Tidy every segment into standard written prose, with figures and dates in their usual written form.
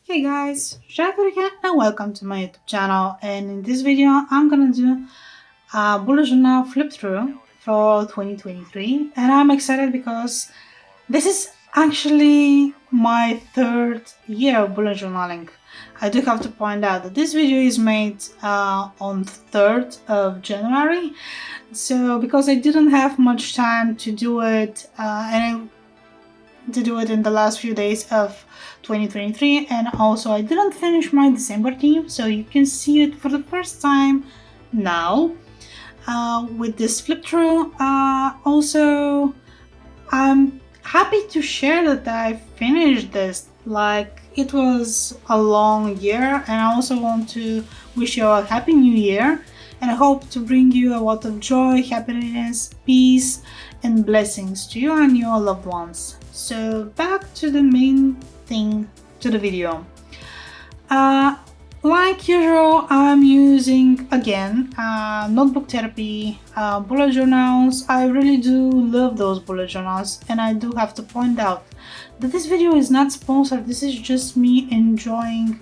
Hey guys, Shaya here and welcome to my YouTube channel, and in this video I'm gonna do a bullet journal flip through for 2023, and I'm excited because this is actually my third year of bullet journaling. I do have to point out that this video is made on 3rd of January, so because I didn't have much time to do it in the last few days of 2023, and also I didn't finish my December theme, so you can see it for the first time now with this flip through. Also, I'm happy to share that I finished this. Like, it was a long year, and I also want to wish you a happy new year, and I hope to bring you a lot of joy, happiness, peace, and blessings to you and your loved ones. So back to the main thing, to the video. Like usual, I'm using again notebook therapy bullet journals. I really do love those bullet journals, and I do have to point out that this video is not sponsored. This is just me enjoying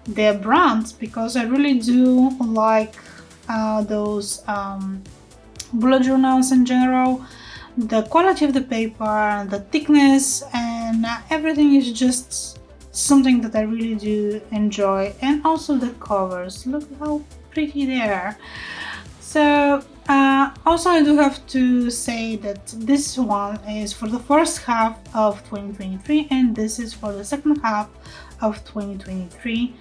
their brands because I really do like those bullet journals in general. The quality of the paper, the thickness, and everything is just something that I really do enjoy. And also the covers, look how pretty they are. So also I do have to say that this one is for the first half of 2023 and this is for the second half of 2023,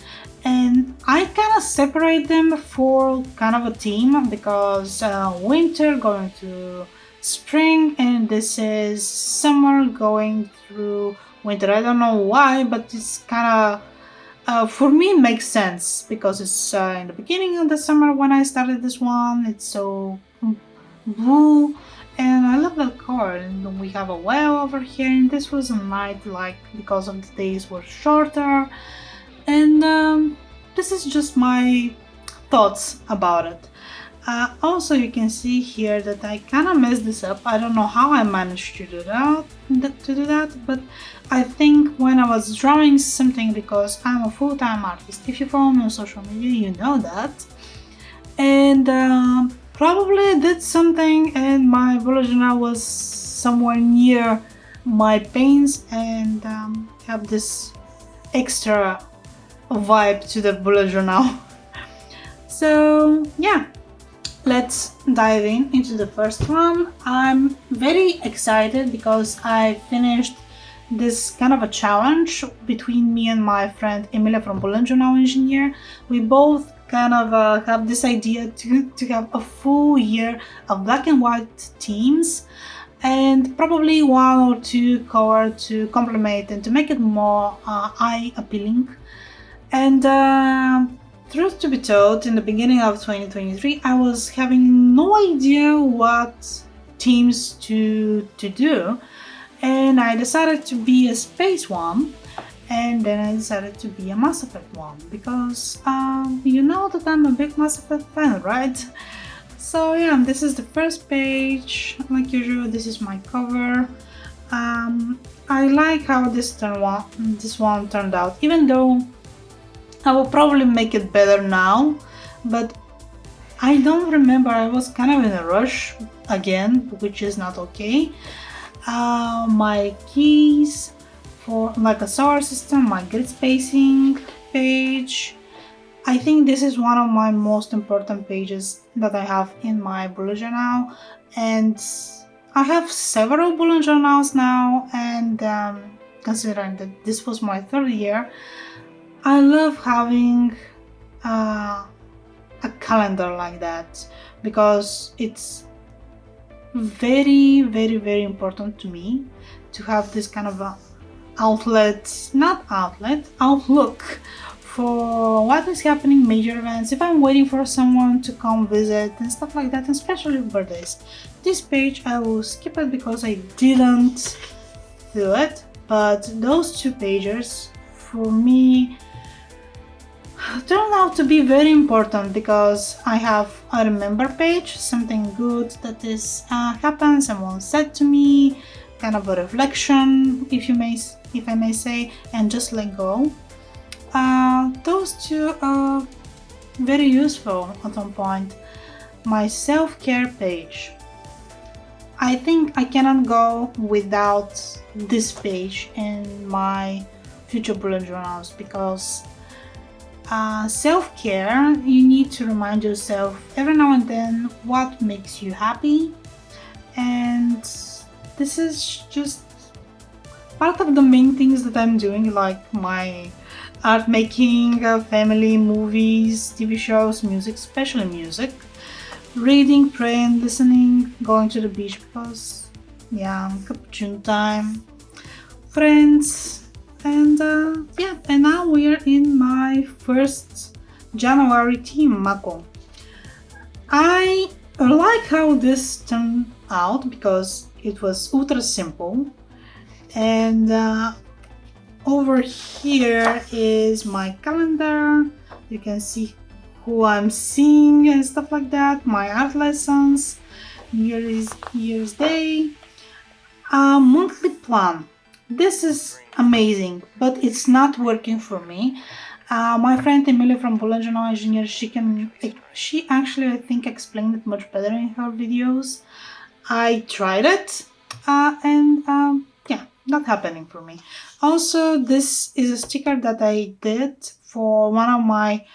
and I kind of separate them for kind of a theme because winter going to spring, and this is summer going through winter. I don't know why, but it's kind of for me makes sense because it's in the beginning of the summer when I started this one. It's so blue and I love that color, and we have a well over here, and this was a night like because of the days were shorter, and this is just my thoughts about it. Also, you can see here that I kind of messed this up. I don't know how I managed to do that, but I think when I was drawing something, because I'm a full-time artist, if you follow me on social media, you know that, and probably did something, and my bullet journal was somewhere near my paints, and have this extra vibe to the bullet journal. So yeah. Let's dive into the first one. I'm very excited because I finished this kind of a challenge between me and my friend Emilia from Bullet Journal Engineer. We both kind of have this idea to have a full year of black and white themes and probably one or two color to complement and to make it more eye appealing. And truth to be told, in the beginning of 2023, I was having no idea what themes to do, and I decided to be a space one, and then I decided to be a Mass Effect one because you know that I'm a big Mass Effect fan, right? So yeah, this is the first page. Like usual, this is my cover. I like how this one turned out, even though I will probably make it better now, but I don't remember. I was kind of in a rush again, which is not okay. My keys for like a solar system, my grid spacing page. I think this is one of my most important pages that I have in my bullet journal, and I have several bullet journals now, and considering that this was my 3rd year, I love having a calendar like that because it's very, very, very important to me to have this kind of a outlook for what is happening, major events, if I'm waiting for someone to come visit and stuff like that, and especially birthdays. This page I will skip it because I didn't do it, but those 2 pages for me turned out to be very important because I have a remember page, something good that is happened, someone said to me, kind of a reflection, if I may say, and just let go. Those two are very useful at some point. My self-care page. I think I cannot go without this page in my future bullet journals because self-care, you need to remind yourself every now and then what makes you happy, and this is just part of the main things that I'm doing, like my art making, family, movies, TV shows, music, especially music, reading, praying, listening, going to the beach because, yeah, cappuccino time, friends, and yeah, and now we are in my first January team, Mako. I like how this turned out because it was ultra simple, and over here is my calendar. You can see who I'm seeing and stuff like that, my art lessons, Year's Day, monthly plan. This is amazing, but it's not working for me. My friend Emilia from Bullet Journal Engineer, she actually I think explained it much better in her videos. I tried it, and yeah, not happening for me. Also, this is a sticker that I did for one of my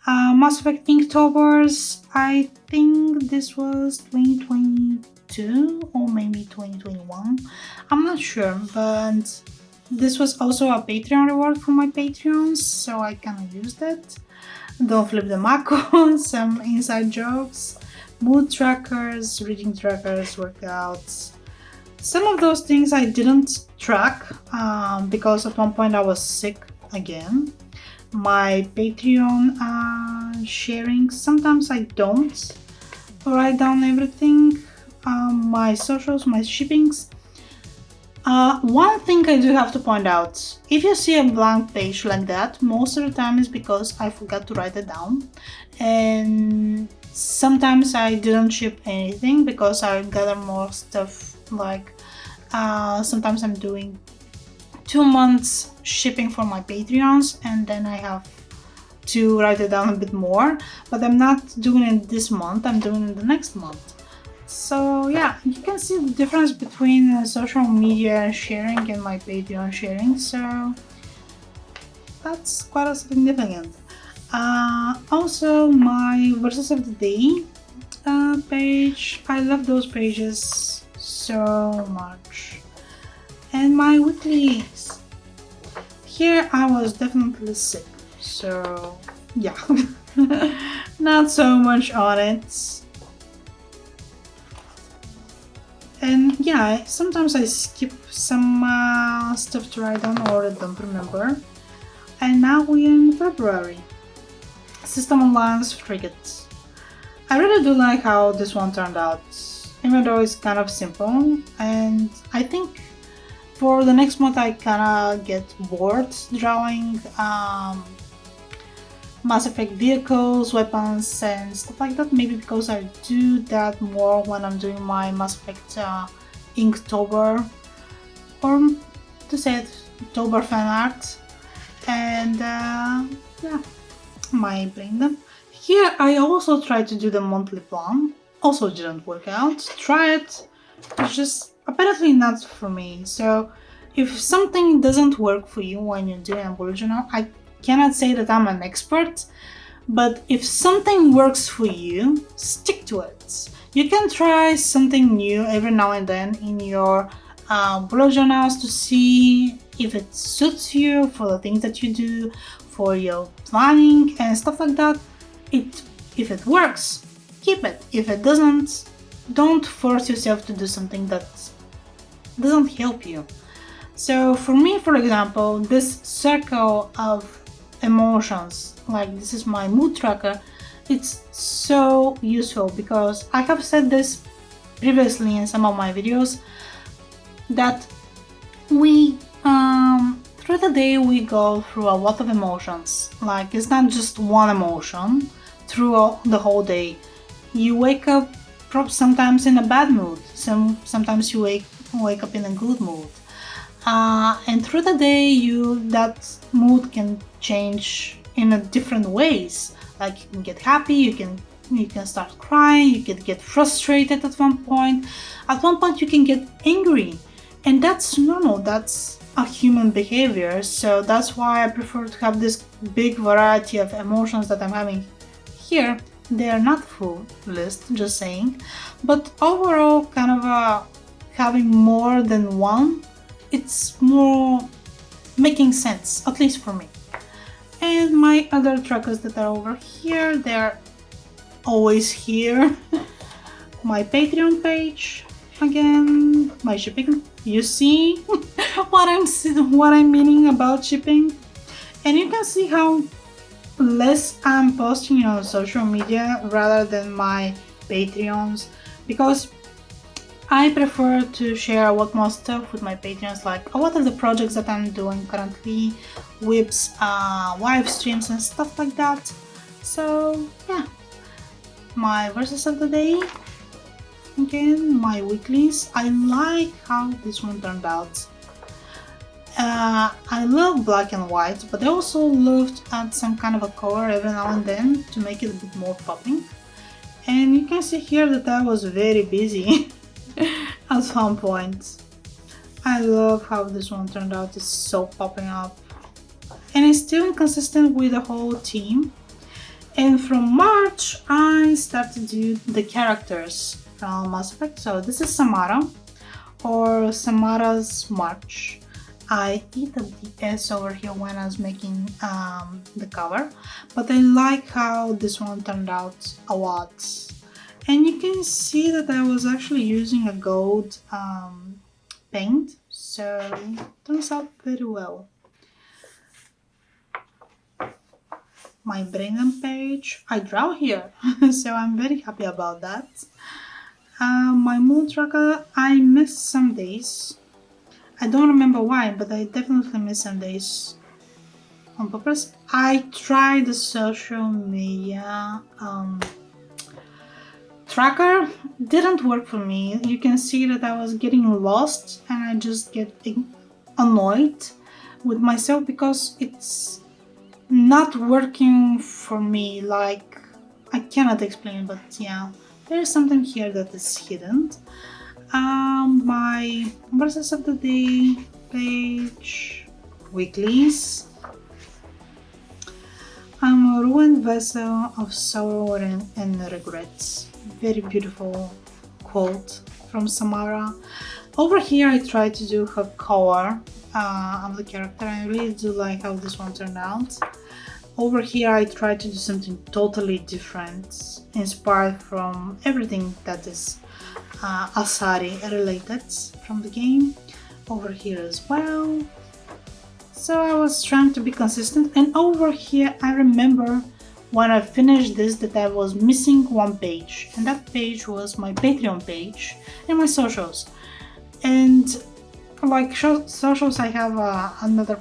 Mass Effect Inktober's. I think this was 2022 or maybe 2021. I'm not sure, but this was also a Patreon reward for my Patreons, so I kind of used it. Don't flip the Mako, some inside jokes, mood trackers, reading trackers, workouts. Some of those things I didn't track because at one point I was sick again. My Patreon sharing, sometimes I don't write down everything. My socials, my shippings. One thing I do have to point out, if you see a blank page like that, most of the time is because I forgot to write it down, and sometimes I didn't ship anything because I gather more stuff, like sometimes I'm doing 2 months shipping for my Patreons and then I have to write it down a bit more, but I'm not doing it this month, I'm doing it the next month. So yeah, you can see the difference between social media sharing and my Patreon sharing, so that's quite a significant. Also, my verses of the day page, I love those pages so much. And my weeklies. Here I was definitely sick, so yeah, not so much on it. And yeah, sometimes I skip some stuff to write down or I don't remember. And now we're in February. System Alliance Frigate. I really do like how this one turned out, even though it's kind of simple. And I think for the next month I kinda get bored drawing Mass Effect vehicles, weapons, and stuff like that. Maybe because I do that more when I'm doing my Mass Effect Inktober, or to say it, Tober fan art. And yeah, my brain them. Here I also tried to do the monthly plan. Also didn't work out. Try it. It's just apparently not for me. So if something doesn't work for you when you're doing a bullet journal, I cannot say that I'm an expert, but if something works for you, stick to it. You can try something new every now and then in your bullet journals to see if it suits you for the things that you do, for your planning and stuff like that. If it works, keep it. If it doesn't, don't force yourself to do something that doesn't help you. So for me, for example, this circle of emotions, like this is my mood tracker, it's so useful because I have said this previously in some of my videos that we through the day we go through a lot of emotions. Like it's not just one emotion throughout the whole day. You wake up sometimes in a bad mood, sometimes you wake up in a good mood. and through the day that mood can change in a different ways. Like you can get happy, you can start crying, you can get frustrated at one point. At one point you can get angry, and that's normal. That's a human behavior. So that's why I prefer to have this big variety of emotions that I'm having here. They are not full list, just saying, but overall, kind of having more than one, it's more making sense, at least for me. And my other trackers that are over here, they're always here. My Patreon page, again, my shipping. You see what I'm meaning about shipping, and you can see how less I'm posting on social media rather than my Patreons, because I prefer to share a lot more stuff with my Patreons, like what are the projects that I'm doing currently, whips, live streams and stuff like that. So yeah, my verses of the day, again, my weeklies. I like how this one turned out. I love black and white, but I also love to add some kind of a color every now and then to make it a bit more popping. And you can see here that I was very busy at some point. I love how this one turned out. It's so popping up. And it's still inconsistent with the whole team. And from March, I started to do the characters from Mass Effect. So this is Samara, or Samara's March. I eat up the S over here when I was making the cover, but I like how this one turned out a lot. And you can see that I was actually using a gold paint, so it turns out very well. My Braden page, I draw here, so I'm very happy about that. My mood tracker, I missed some days. I don't remember why, but I definitely missed some days on purpose. I tried the social media tracker, didn't work for me. You can see that I was getting lost and I just get annoyed with myself because it's not working for me. Like, I cannot explain, but yeah, there's something here that is hidden. My verses of the day page, weeklies. I'm a ruined vessel of sorrow and regrets. Very beautiful quote from Samara. Over here I tried to do her color of the character. I really do like how this one turned out. Over here I tried to do something totally different, inspired from everything that is Asari related from the game. Over here as well. So I was trying to be consistent, and over here I remember when I finished this that I was missing one page, and that page was my Patreon page and my socials. And like socials, I have another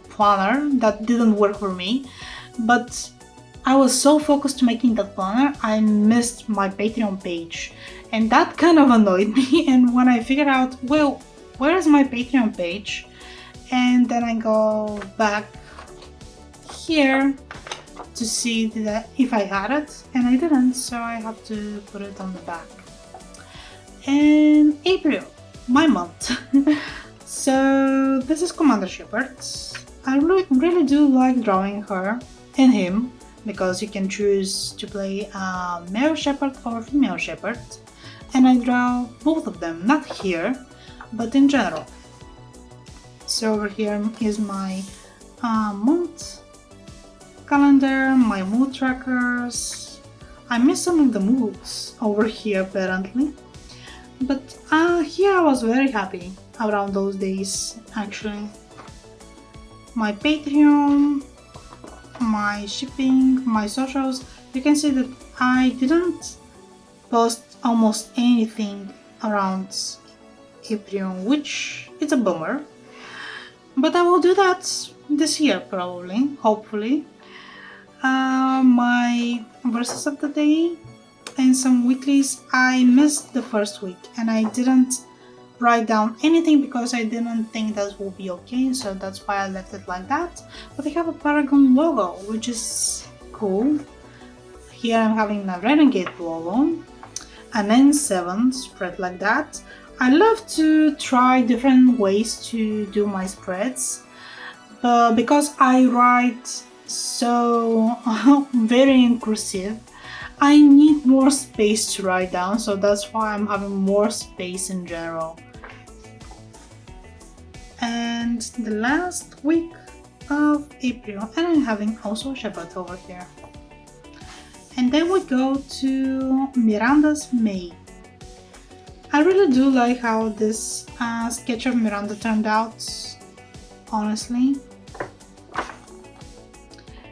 planner that didn't work for me, but I was so focused to making that planner, I missed my Patreon page, and that kind of annoyed me. And when I figured out, well, where is my Patreon page? And then I go back here to see if I had it, and I didn't, so I have to put it on the back. And April, my month. So this is Commander Shepard. I really do like drawing her and him, because you can choose to play a male shepherd or female shepherd, and I draw both of them, not here, but in general. So over here is my month calendar, my mood trackers. I missed some of the moods over here apparently, but here I was very happy around those days actually. My Patreon, my shipping, my socials, you can see that I didn't post almost anything around April, which is a bummer. But I will do that this year probably, hopefully. My verses of the day and some weeklies, I missed the first week and I didn't write down anything because I didn't think that would be okay, so that's why I left it like that. But I have a Paragon logo, which is cool. Here I'm having a Renegade logo, an N7 spread like that. I love to try different ways to do my spreads, but because I write so very inclusive, I need more space to write down, so that's why I'm having more space in general. And the last week of April, and I'm having also Shabbat over here. And then we go to Miranda's May. I really do like how this sketch of Miranda turned out, honestly.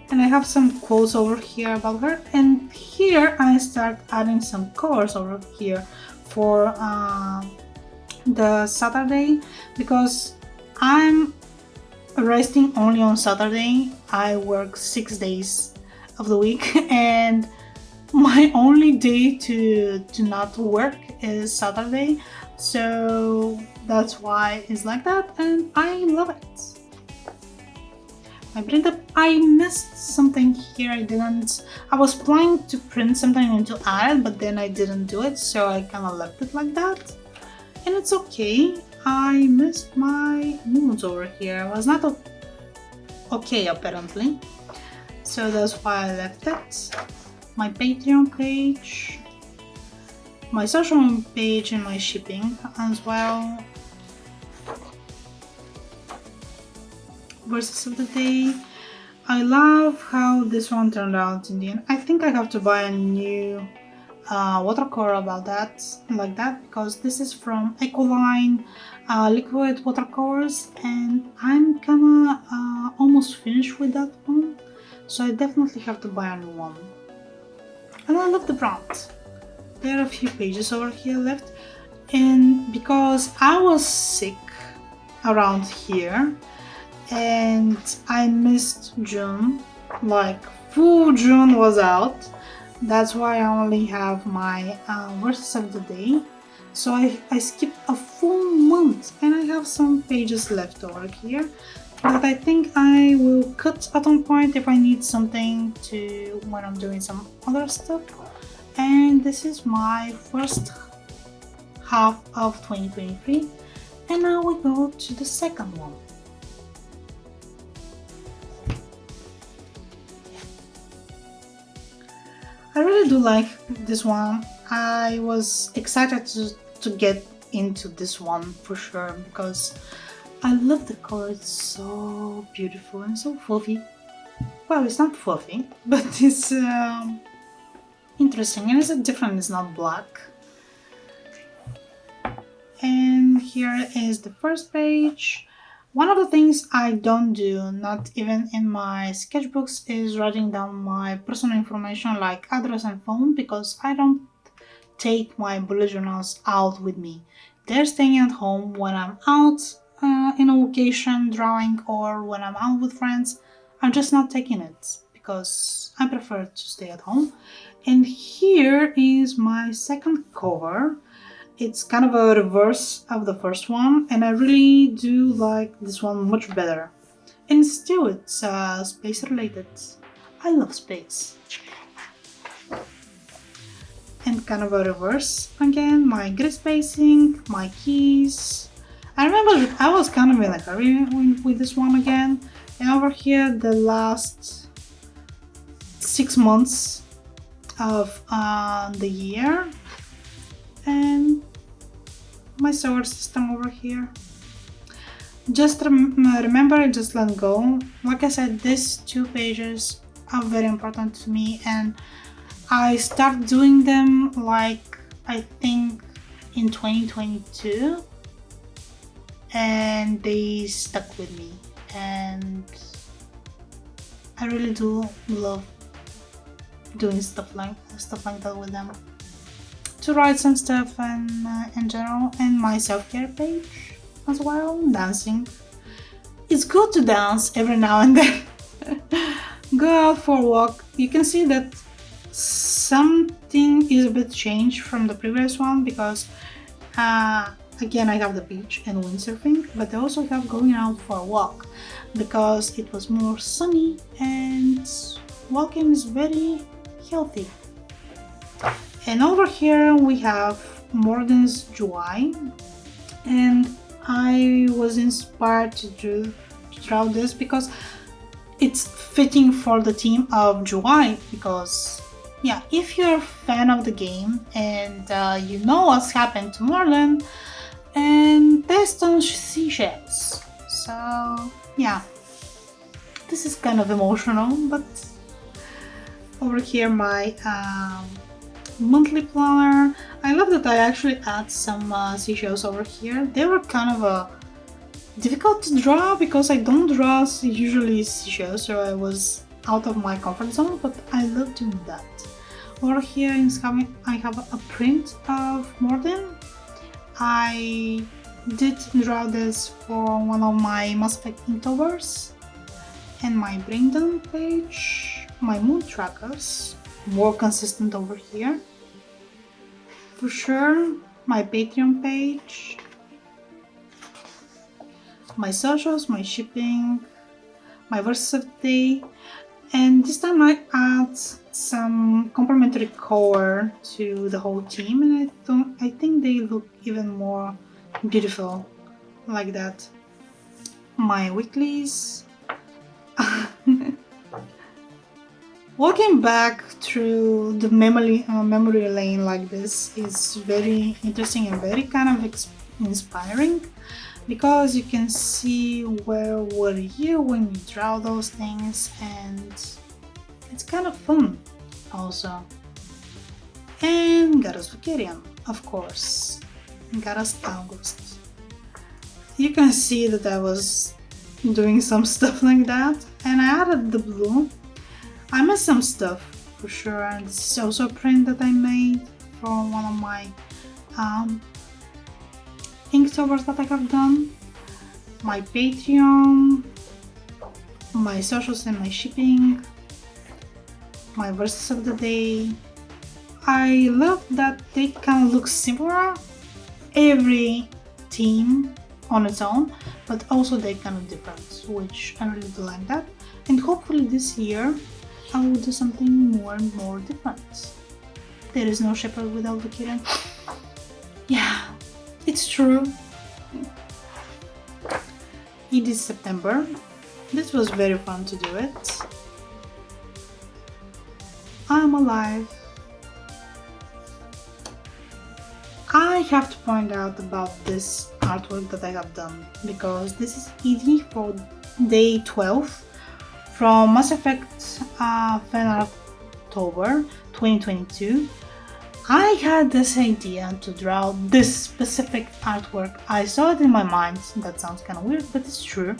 And I have some quotes over here about her, and here I start adding some colors over here for the Saturday, because I'm resting only on Saturday. I work 6 days of the week and my only day to not work is Saturday, so that's why it's like that, and I love it. I missed something here. I was planning to print something and to add it, but then I didn't do it, so I kind of left it like that. And it's okay. I missed my moons over here. I was not okay apparently, so that's why I left it. My Patreon page, my social page, and my shipping as well. Verses of the day. I love how this one turned out in the end. I think I have to buy a new watercolor about that, like that, because this is from Ecoline liquid watercolors, and I'm kinda almost finished with that one, so I definitely have to buy a new one. And I love the brand. There are a few pages over here left, and because I was sick around here and I missed June, like full June was out, that's why I only have my verses of the day, so I skipped a full month, and I have some pages left over here that I think I will cut at one point if I need something to when I'm doing some other stuff. And this is my first half of 2023, and now we go to the second one. I really do like this one. I was excited to get into this one for sure, because I love the color. It's so beautiful and so fluffy. Well, it's not fluffy, but it's interesting, and it's different. It's not black. And here is the first page. One of the things I don't do, not even in my sketchbooks, is writing down my personal information like address and phone, because I don't take my bullet journals out with me. They're staying at home when I'm out in a vacation drawing, or when I'm out with friends. I'm just not taking it because I prefer to stay at home. And here is my second cover. It's kind of a reverse of the first one, and I really do like this one much better. And still, it's space related. I love space. And kind of a reverse again, my grid spacing, my keys. I remember I was kind of in a hurry with this one again. And over here, the last 6 months of the year. And my solar system over here. Just remember, just let go. Like I said, these 2 pages are very important to me, and I started doing them like I think in 2022, and they stuck with me, and I really do love doing stuff like that with them. To write some stuff and in general, and my self-care page as well. Dancing. It's good to dance every now and then. Go out for a walk. You can see that something is a bit changed from the previous one, because Again, I have the beach and windsurfing, but I also have going out for a walk because it was more sunny and walking is very healthy. And over here we have Morgan's July, and I was inspired to draw this because it's fitting for the theme of July. Because yeah, if you're a fan of the game and you know what's happened to Morgan, and based on seashells, so yeah, this is kind of emotional. But over here my monthly planner. I love that I actually add some seashells over here. They were kind of difficult to draw because I don't draw usually seashells, so I was out of my comfort zone, but I love doing that. Over here in Scammy, I have a print of Morden. I did draw this for one of my Mass Effect Inktovers, and my Bring Down page, my moon trackers, more consistent over here. For sure, my Patreon page, my socials, my shipping, my verses of the day, and this time I add some complementary color to the whole team, and I think they look even more beautiful like that. My weeklies. Walking back through the memory lane like this is very interesting and very kind of inspiring, because you can see where were you when you draw those things, and it's kind of fun also. And Garros Vakarian, of course, Garros August. You can see that I was doing some stuff like that, and I added the blue. I missed some stuff for sure, and this is also a print that I made for one of my Inktovers that I have done. My Patreon, my socials and my shipping, my verses of the day. I love that they kind of look similar, every team on its own, but also they kind of different, which I really do like that. And hopefully this year I will do something more and more different. There is no shepherd without Valkyrian. Yeah, it's true. It is September. This was very fun to do it. I'm alive. I have to point out about this artwork that I have done, because this is easy for day 12 from Mass Effect Fan October 2022. I had this idea to draw this specific artwork. I saw it in my mind. That sounds kind of weird, but it's true.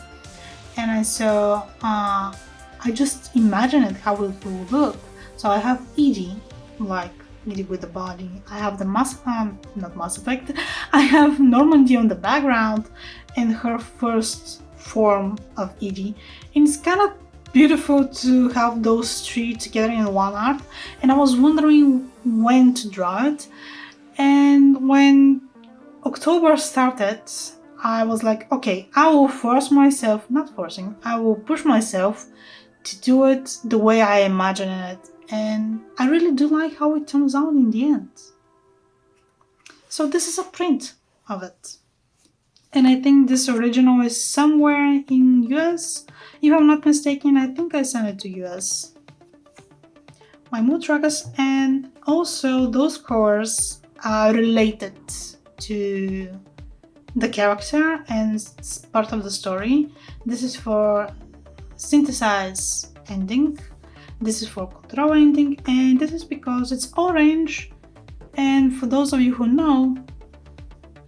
And I saw, I just imagined how it will look. So I have Edie, like Edie with the body. I have the not Mass Effect. I have Normandy on the background and her first form of Edie. And it's kind of beautiful to have those three together in one art, and I was wondering when to draw it. And when October started, I was like, okay, I will I will push myself to do it the way I imagine it, and I really do like how it turns out in the end. So this is a print of it, and I think this original is somewhere in US. If I'm not mistaken, I think I sent it to US. My mood trackers, and also those colors are related to the character and it's part of the story. This is for synthesize ending, this is for control ending, and this is because it's orange. And for those of you who know,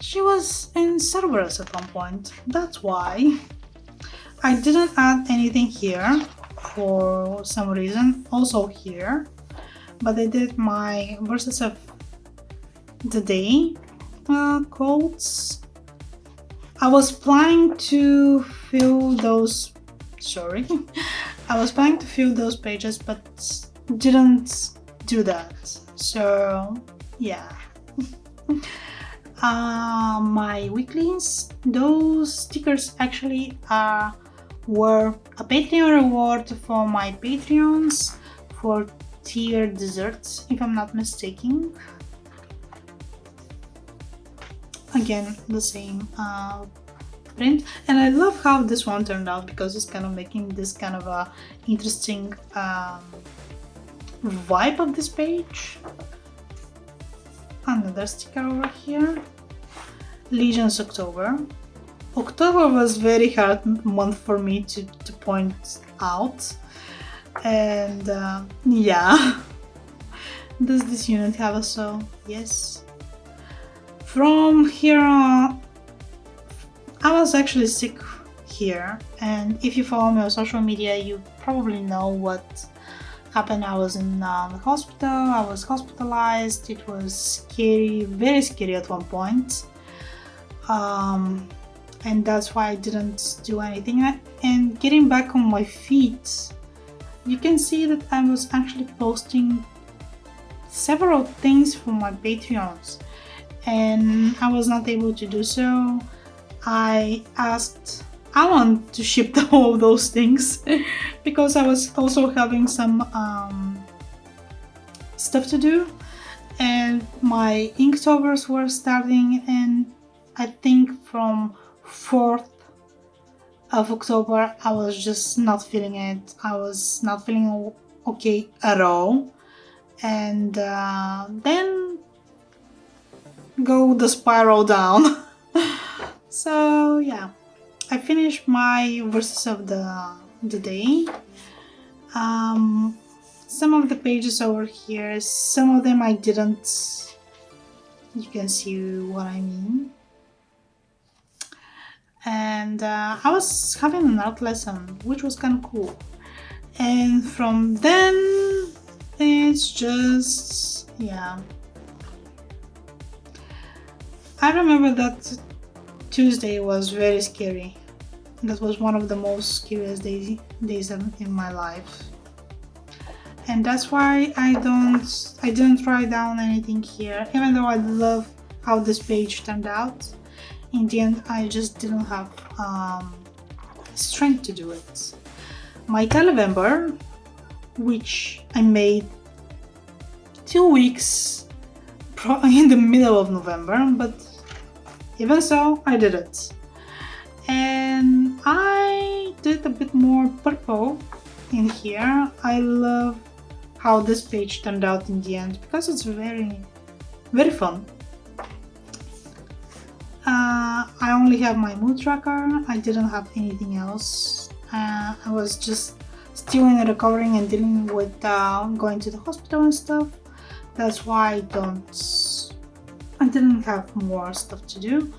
she was in Cerberus at one point. That's why. I didn't add anything here for some reason, also here, but I did my verses of the day quotes. I was planning to fill those, pages, but didn't do that, so yeah. My weeklies, those stickers actually were a Patreon reward for my Patreons for tiered desserts, if I'm not mistaken. Again, the same print, and I love how this one turned out because it's kind of making this kind of a interesting vibe of this page. Another sticker over here. Legion's October. October was very hard month for me to point out, and yeah. Does this unit have a soul? Yes. From here on, I was actually sick here, and if you follow me on social media, you probably know what happened. I was in the hospital, I was hospitalized. It was scary, very scary at one point. And that's why I didn't do anything. And getting back on my feet, you can see that I was actually posting several things for my Patreons, and I was not able to do so. I asked Alan to ship all those things because I was also having some stuff to do, and my Inktovers were starting, and I think from 4th of October I was just not feeling it. I was not feeling okay at all, and then go the spiral down. So yeah, I finished my verses of the day. Some of the pages over here, some of them I didn't. You can see what I mean. And I was having an art lesson, which was kind of cool. And from then, it's just, yeah. I remember that Tuesday was very scary. That was one of the most scariest days in my life. And that's why I didn't write down anything here, even though I love how this page turned out. In the end, I just didn't have strength to do it. My Televember, which I made 2 weeks in the middle of November, but even so, I did it. And I did a bit more purple in here. I love how this page turned out in the end because it's very, very fun. I only have my mood tracker. I didn't have anything else. I was just still in recovering and dealing with going to the hospital and stuff. That's why I didn't have more stuff to do.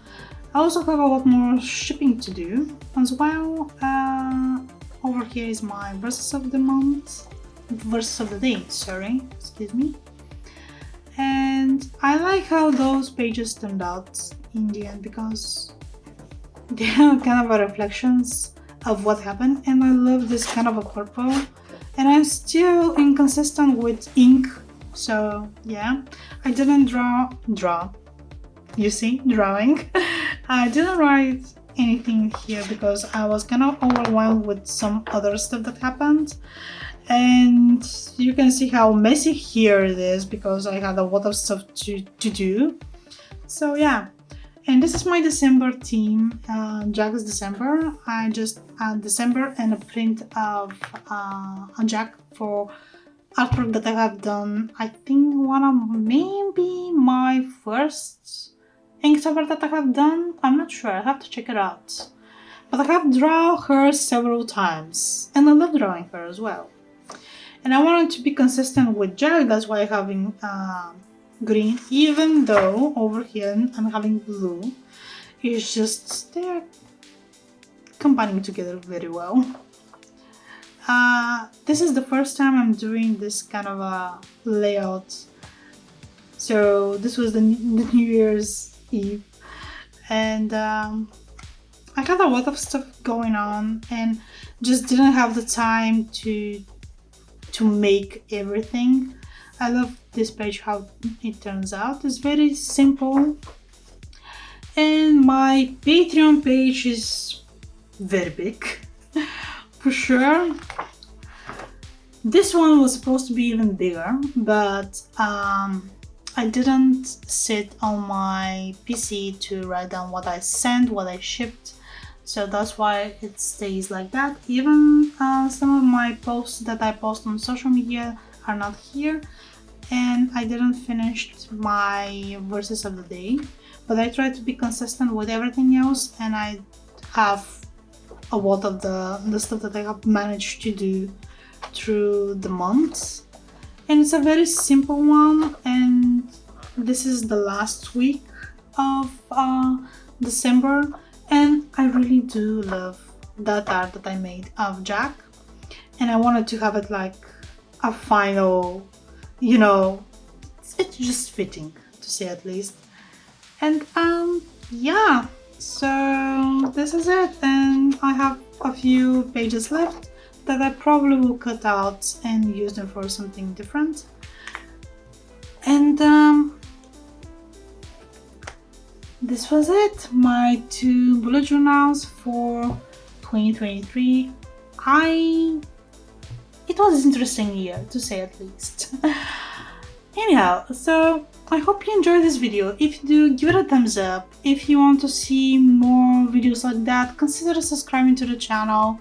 I also have a lot more shipping to do as well. Over here is my verses of the month, verses of the day, sorry, excuse me. And I like how those pages turned out in the end because they are kind of a reflections of what happened, and I love this kind of a purple. And I'm still inconsistent with ink, so yeah, I didn't draw. You see, drawing. I didn't write anything here because I was kind of overwhelmed with some other stuff that happened. And you can see how messy here it is because I had a lot of stuff to do. So yeah, and this is my December theme, Jack's December. I just add December and a print of a Jack for artwork that I have done. I think one of maybe my first Inktober that I have done. I'm not sure, I have to check it out. But I have drawn her several times, and I love drawing her as well. And I wanted to be consistent with Jack, that's why I'm having green, even though over here I'm having blue. It's just, they're combining together very well. This is the first time I'm doing this kind of a layout. So this was the New Year's Eve, and I had a lot of stuff going on and just didn't have the time to make everything. I love this page, how it turns out. It's very simple, and my Patreon page is very big for sure. This one was supposed to be even bigger, but I didn't sit on my PC to write down what I sent, what I shipped, so that's why it stays like that. Even some of my posts that I post on social media are not here, and I didn't finish my verses of the day, but I try to be consistent with everything else, and I have a lot of the stuff that I have managed to do through the months, and it's a very simple one, and this is the last week of December, and I really do love that art that I made of Jack, and I wanted to have it like a final, it's just fitting, to say at least. And yeah, so this is it, and I have a few pages left that I probably will cut out and use them for something different. And this was it, my 2 bullet journals for 2023. It was an interesting year, to say at least. Anyhow, so I hope you enjoyed this video. If you do, give it a thumbs up. If you want to see more videos like that, consider subscribing to the channel.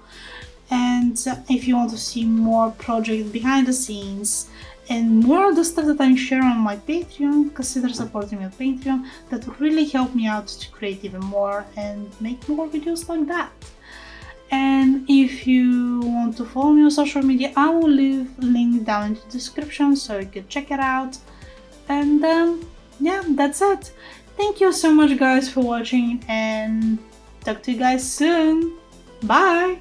And if you want to see more projects behind the scenes and more of the stuff that I share on my Patreon, consider supporting me on Patreon. That would really help me out to create even more and make more videos like that. And if you want to follow me on social media, I will leave a link down in the description so you can check it out. And yeah, that's it. Thank you so much guys for watching, and talk to you guys soon. Bye!